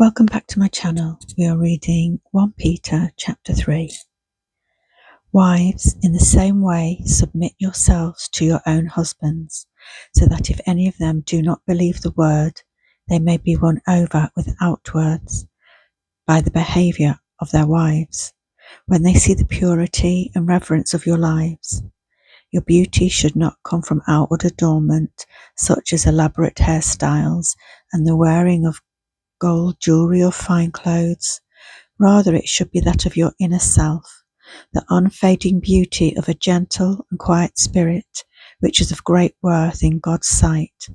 Welcome back to my channel. We are reading 1 Peter chapter 3. Wives, in the same way, submit yourselves to your own husbands, so that if any of them do not believe the word, they may be won over without words by the behavior of their wives, when they see the purity and reverence of your lives. Your beauty should not come from outward adornment, such as elaborate hairstyles and the wearing of gold jewelry or fine clothes. Rather, it should be that of your inner self, the unfading beauty of a gentle and quiet spirit, which is of great worth in God's sight.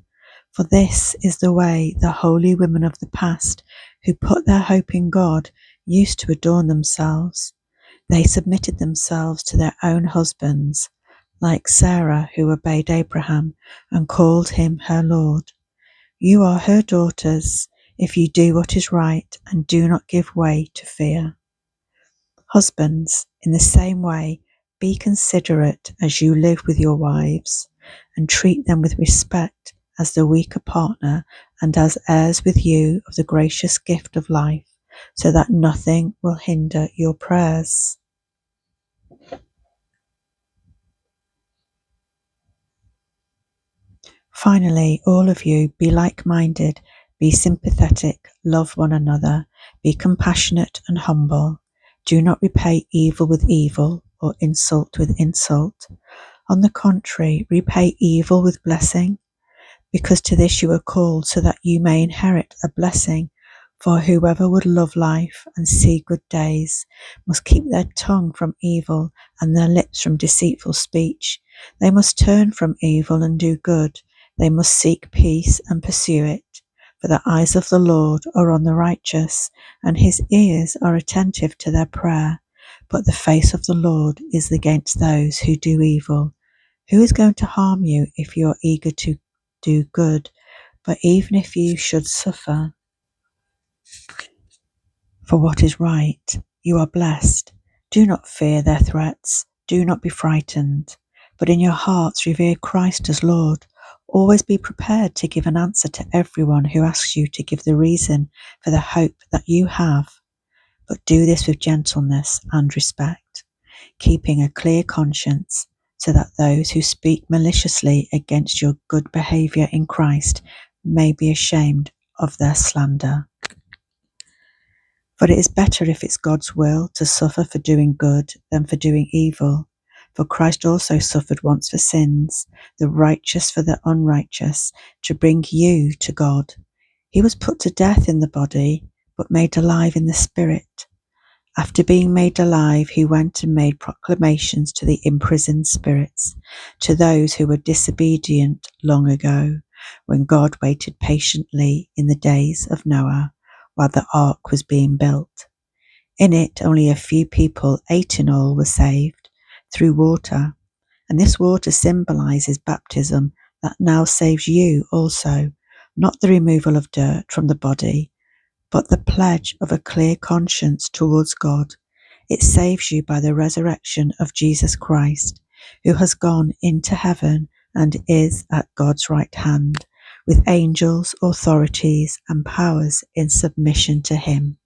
For this is the way the holy women of the past, who put their hope in God, used to adorn themselves. They submitted themselves to their own husbands, like Sarah, who obeyed Abraham and called him her Lord. You are her daughters, if you do what is right and do not give way to fear. Husbands, in the same way, be considerate as you live with your wives, and treat them with respect as the weaker partner and as heirs with you of the gracious gift of life, so that nothing will hinder your prayers. Finally, all of you, be like-minded, be sympathetic, love one another, be compassionate and humble. Do not repay evil with evil or insult with insult. On the contrary, repay evil with blessing, because to this you are called, so that you may inherit a blessing. For whoever would love life and see good days must keep their tongue from evil and their lips from deceitful speech. They must turn from evil and do good. They must seek peace and pursue it. For the eyes of the Lord are on the righteous, and his ears are attentive to their prayer. But the face of the Lord is against those who do evil. Who is going to harm you if you are eager to do good? But even if you should suffer for what is right, you are blessed. Do not fear their threats. Do not be frightened. But in your hearts revere Christ as Lord. Always be prepared to give an answer to everyone who asks you to give the reason for the hope that you have. But do this with gentleness and respect, keeping a clear conscience, so that those who speak maliciously against your good behavior in Christ may be ashamed of their slander. For it is better, if it's God's will, to suffer for doing good than for doing evil. For Christ also suffered once for sins, the righteous for the unrighteous, to bring you to God. He was put to death in the body, but made alive in the spirit. After being made alive, he went and made proclamations to the imprisoned spirits, to those who were disobedient long ago, when God waited patiently in the days of Noah, while the ark was being built. In it, only a few people, 8 in all, were saved through water. And this water symbolizes baptism that now saves you also, not the removal of dirt from the body, but the pledge of a clear conscience towards God. It saves you by the resurrection of Jesus Christ, who has gone into heaven and is at God's right hand, with angels, authorities, and powers in submission to him.